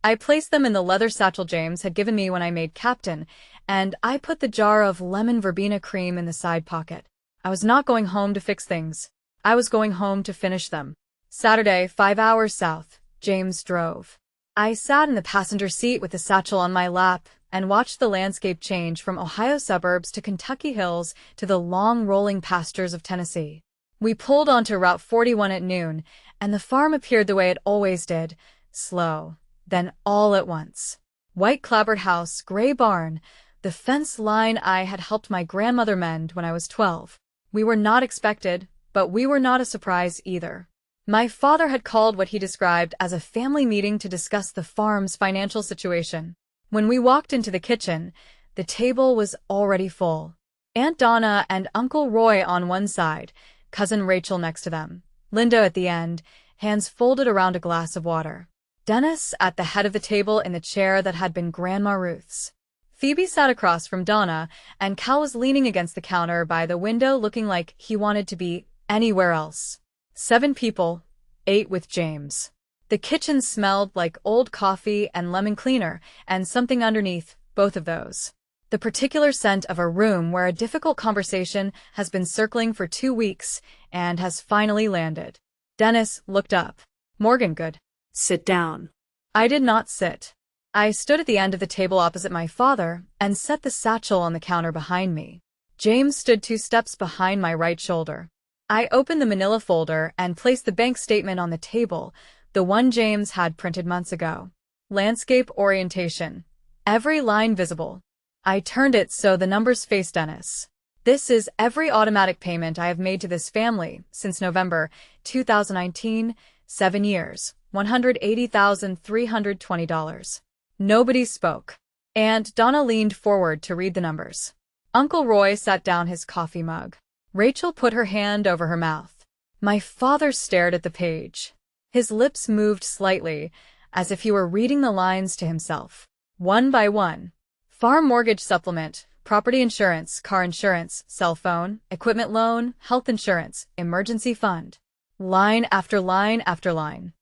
I placed them in the leather satchel James had given me when I made captain, and I put the jar of lemon verbena cream in the side pocket. I was not going home to fix things. I was going home to finish them. Saturday, 5 hours south, James drove. I sat in the passenger seat with the satchel on my lap and watched the landscape change from Ohio suburbs to Kentucky hills to the long rolling pastures of Tennessee. We pulled onto Route 41 at noon, and the farm appeared the way it always did, slow, then all at once. White clapboard house, gray barn, the fence line I had helped my grandmother mend when I was 12. We were not expected, but we were not a surprise either. My father had called what he described as a family meeting to discuss the farm's financial situation. When we walked into the kitchen, the table was already full. Aunt Donna and Uncle Roy on one side, Cousin Rachel next to them, Linda at the end, hands folded around a glass of water. Dennis at the head of the table in the chair that had been Grandma Ruth's. Phoebe sat across from Donna, and Cal was leaning against the counter by the window looking like he wanted to be anywhere else. 7 people, 8 with James. The kitchen smelled like old coffee and lemon cleaner, and something underneath both of those. The particular scent of a room where a difficult conversation has been circling for 2 weeks and has finally landed. Dennis looked up. "Morgan, good. Sit down." I did not sit. I stood at the end of the table opposite my father and set the satchel on the counter behind me. James stood 2 steps behind my right shoulder. I opened the manila folder and placed the bank statement on the table, the one James had printed months ago. Landscape orientation. Every line visible. I turned it so the numbers faced Dennis. This is every automatic payment I have made to this family since November 2019, 7 years, $180,320. Nobody spoke. And Donna leaned forward to read the numbers. Uncle Roy sat down his coffee mug. Rachel put her hand over her mouth. My father stared at the page. His lips moved slightly, as if he were reading the lines to himself. One by one. Farm mortgage supplement, property insurance, car insurance, cell phone, equipment loan, health insurance, emergency fund. Line after line after line.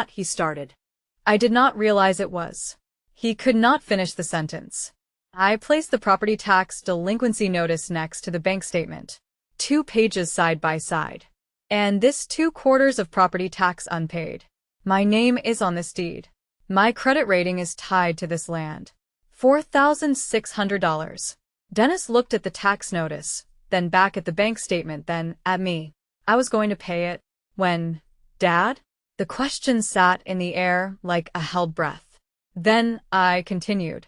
He started. I did not realize it was. He could not finish the sentence. I placed the property tax delinquency notice next to the bank statement. 2 pages side by side. And this 2/4 of property tax unpaid. My name is on this deed. My credit rating is tied to this land. $4,600. Dennis looked at the tax notice, then back at the bank statement, then at me. I was going to pay it. When? Dad? The question sat in the air like a held breath. Then I continued.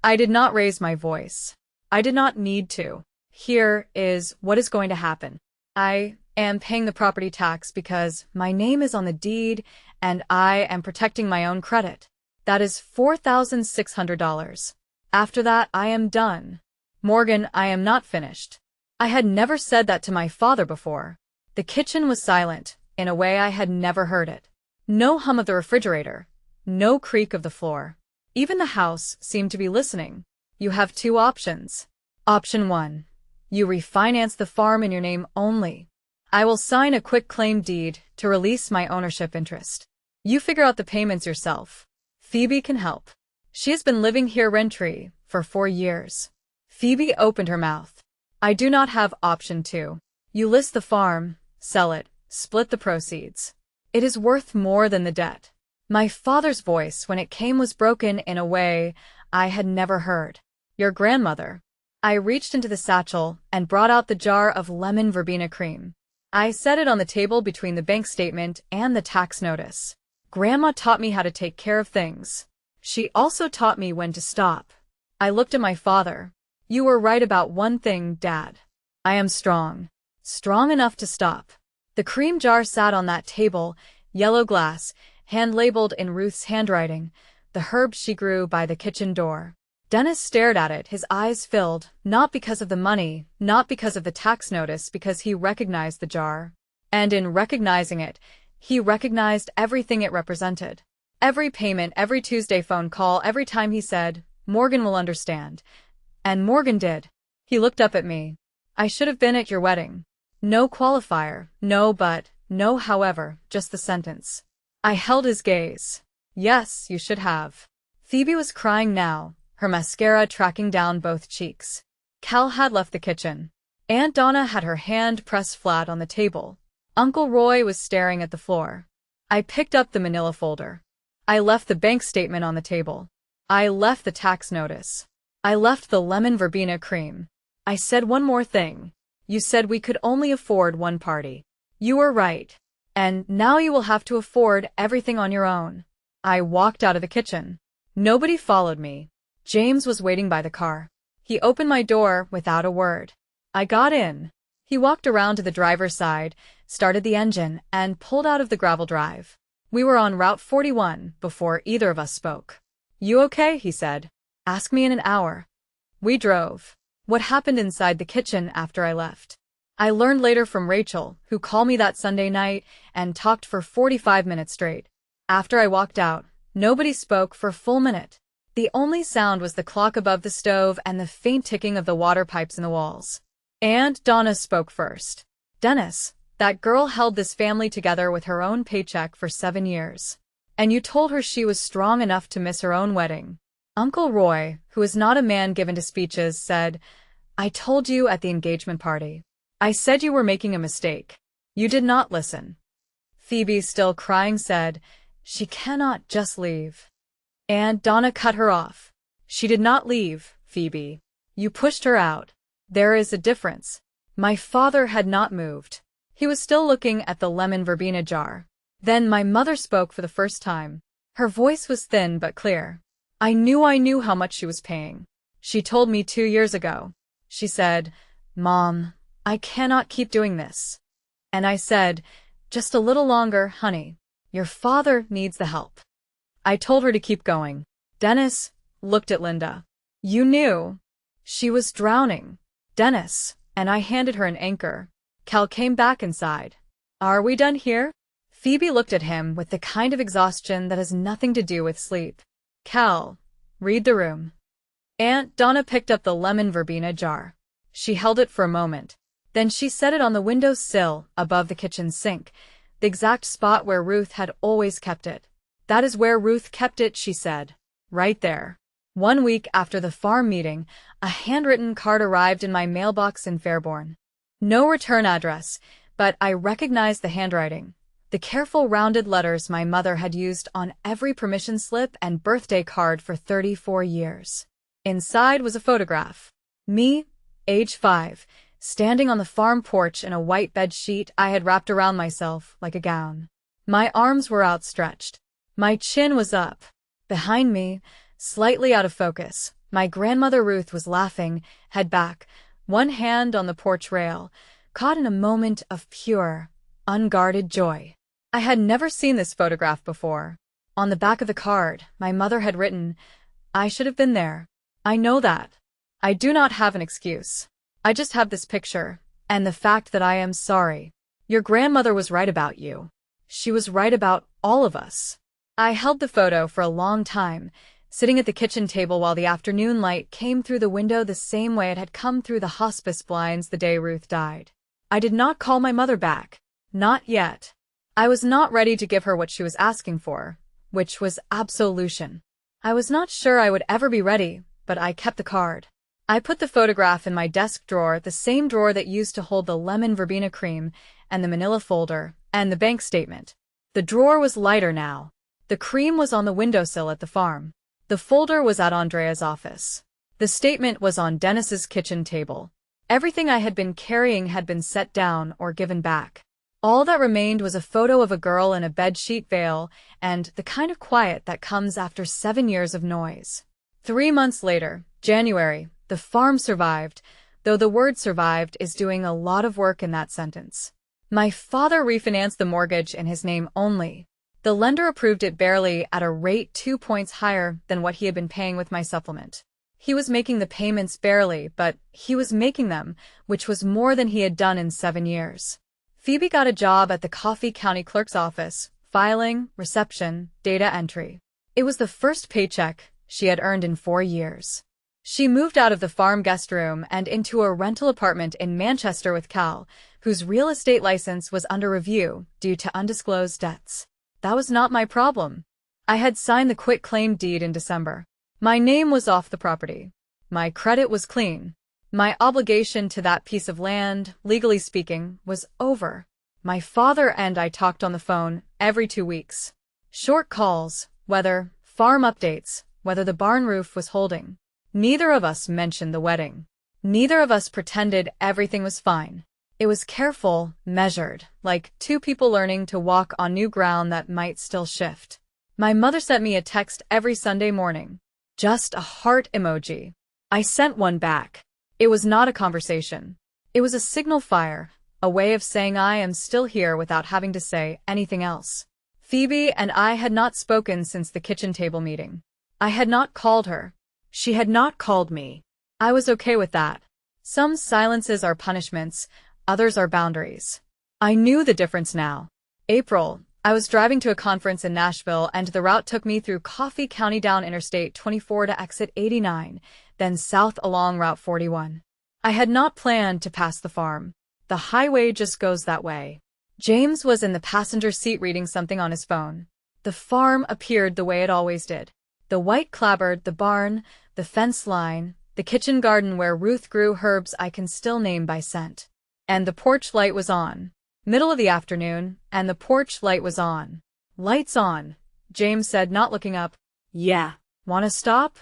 I did not raise my voice. I did not need to. Here is what is going to happen. I am paying the property tax because my name is on the deed and I am protecting my own credit. That is $4,600. After that, I am done. Morgan, I am not finished. I had never said that to my father before. The kitchen was silent, in a way I had never heard it. No hum of the refrigerator. No creak of the floor. Even the house seemed to be listening. You have 2 options. Option 1. You refinance the farm in your name only. I will sign a quitclaim deed to release my ownership interest. You figure out the payments yourself. Phoebe can help. She has been living here rent-free for 4 years. Phoebe opened her mouth. I do not have option 2. You list the farm, sell it, split the proceeds. It is worth more than the debt. My father's voice when it came was broken in a way I had never heard. Your grandmother. I reached into the satchel and brought out the jar of lemon verbena cream. I set it on the table between the bank statement and the tax notice. Grandma taught me how to take care of things. She also taught me when to stop. I looked at my father. You were right about one thing, Dad. I am strong. Strong enough to stop. The cream jar sat on that table, yellow glass, hand-labeled in Ruth's handwriting, the herb she grew by the kitchen door. Dennis stared at it, his eyes filled, not because of the money, not because of the tax notice, because he recognized the jar. And in recognizing it, he recognized everything it represented. Every payment, every Tuesday phone call, every time he said, Morgan will understand. And Morgan did. He looked up at me. I should have been at your wedding. No qualifier, no but, no however, just the sentence. I held his gaze. Yes, you should have. Phoebe was crying now, her mascara tracking down both cheeks. Cal had left the kitchen. Aunt Donna had her hand pressed flat on the table. Uncle Roy was staring at the floor. I picked up the manila folder. I left the bank statement on the table. I left the tax notice. I left the lemon verbena cream. I said one more thing. You said we could only afford one party. You were right. And now you will have to afford everything on your own. I walked out of the kitchen. Nobody followed me. James was waiting by the car. He opened my door without a word. I got in. He walked around to the driver's side, started the engine, and pulled out of the gravel drive. We were on Route 41 before either of us spoke. You okay? He said. Ask me in an hour. We drove. What happened inside the kitchen after I left? I learned later from Rachel, who called me that Sunday night and talked for 45 minutes straight. After I walked out, nobody spoke for a full minute. The only sound was the clock above the stove and the faint ticking of the water pipes in the walls. And Donna spoke first. Dennis, that girl held this family together with her own paycheck for 7 years. And you told her she was strong enough to miss her own wedding. Uncle Roy, who is not a man given to speeches, said, I told you at the engagement party. I said you were making a mistake. You did not listen. Phoebe, still crying, said, she cannot just leave. And Donna cut her off. She did not leave, Phoebe. You pushed her out. There is a difference. My father had not moved. He was still looking at the lemon verbena jar. Then my mother spoke for the first time. Her voice was thin but clear. I knew how much she was paying. She told me 2 years ago. She said, "Mom, I cannot keep doing this." And I said, "Just a little longer, honey. Your father needs the help." I told her to keep going. Dennis looked at Linda. "You knew." She was drowning. "Dennis," and I handed her an anchor. Cal came back inside. "Are we done here?" Phoebe looked at him with the kind of exhaustion that has nothing to do with sleep. "Cal, read the room." Aunt Donna picked up the lemon verbena jar. She held it for a moment. Then she set it on the window sill above the kitchen sink, the exact spot where Ruth had always kept it. "That is where Ruth kept it," she said. "Right there." 1 week after the farm meeting, a handwritten card arrived in my mailbox in Fairborn. No return address, but I recognized the handwriting. The careful rounded letters my mother had used on every permission slip and birthday card for 34 years. Inside was a photograph. Me, age 5, standing on the farm porch in a white bed sheet I had wrapped around myself like a gown. My arms were outstretched. My chin was up. Behind me, slightly out of focus, my grandmother Ruth was laughing, head back, one hand on the porch rail, caught in a moment of pure, unguarded joy. I had never seen this photograph before. On the back of the card, my mother had written, "I should have been there. I know that. I do not have an excuse. I just have this picture, and the fact that I am sorry. Your grandmother was right about you. She was right about all of us." I held the photo for a long time, sitting at the kitchen table while the afternoon light came through the window the same way it had come through the hospice blinds the day Ruth died. I did not call my mother back. Not yet. I was not ready to give her what she was asking for, which was absolution. I was not sure I would ever be ready, but I kept the card. I put the photograph in my desk drawer, the same drawer that used to hold the lemon verbena cream and the manila folder and the bank statement. The drawer was lighter now. The cream was on the windowsill at the farm. The folder was at Andrea's office. The statement was on Dennis's kitchen table. Everything I had been carrying had been set down or given back. All that remained was a photo of a girl in a bedsheet veil and the kind of quiet that comes after 7 years of noise. 3 months later, January, the farm survived, though the word survived is doing a lot of work in that sentence. My father refinanced the mortgage in his name only. The lender approved it barely at a rate 2 points higher than what he had been paying with my supplement. He was making the payments barely, but he was making them, which was more than he had done in 7 years. Phoebe got a job at the Coffee County Clerk's office, filing, reception, data entry. It was the first paycheck she had earned in 4 years. She moved out of the farm guest room and into a rental apartment in Manchester with Cal, whose real estate license was under review due to undisclosed debts. That was not my problem. I had signed the quitclaim deed in December. My name was off the property. My credit was clean. My obligation to that piece of land, legally speaking, was over. My father and I talked on the phone every 2 weeks. Short calls, weather, farm updates, whether the barn roof was holding. Neither of us mentioned the wedding. Neither of us pretended everything was fine. It was careful, measured, like 2 people learning to walk on new ground that might still shift. My mother sent me a text every Sunday morning. Just a heart emoji. I sent one back. It was not a conversation. It was a signal fire, a way of saying I am still here without having to say anything else. Phoebe and I had not spoken since the kitchen table meeting. I had not called her. She had not called me. I was okay with that. Some silences are punishments, others are boundaries. I knew the difference now. April, I was driving to a conference in Nashville and the route took me through Coffee County down Interstate 24 to exit 89, then south along Route 41. I had not planned to pass the farm. The highway just goes that way. James was in the passenger seat reading something on his phone. The farm appeared the way it always did. The white clapboard, the barn, the fence line, the kitchen garden where Ruth grew herbs I can still name by scent. And the porch light was on. Middle of the afternoon, and the porch light was on. "Lights on," James said, not looking up. "Yeah. Wanna stop?"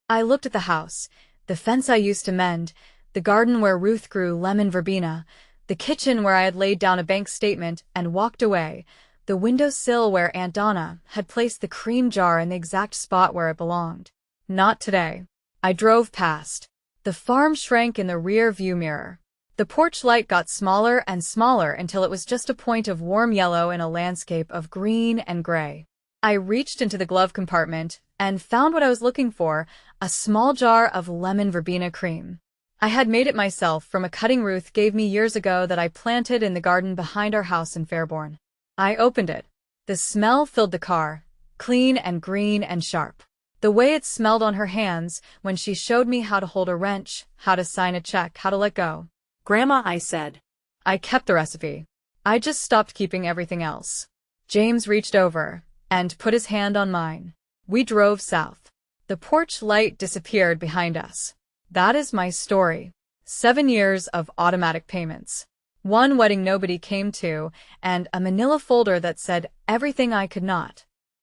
I looked at the house, the fence I used to mend, the garden where Ruth grew lemon verbena, the kitchen where I had laid down a bank statement and walked away, the windowsill where Aunt Donna had placed the cream jar in the exact spot where it belonged. Not today. I drove past. The farm shrank in the rear view mirror. The porch light got smaller and smaller until it was just a point of warm yellow in a landscape of green and gray. I reached into the glove compartment and found what I was looking for, a small jar of lemon verbena cream. I had made it myself from a cutting Ruth gave me years ago that I planted in the garden behind our house in Fairborn. I opened it. The smell filled the car, clean and green and sharp. The way it smelled on her hands when she showed me how to hold a wrench, how to sign a check, how to let go. Grandma, I said. I kept the recipe. I just stopped keeping everything else. James reached over and put his hand on mine. We drove south. The porch light disappeared behind us. That is my story. 7 years of automatic payments. One wedding nobody came to, and a manila folder that said everything I could not.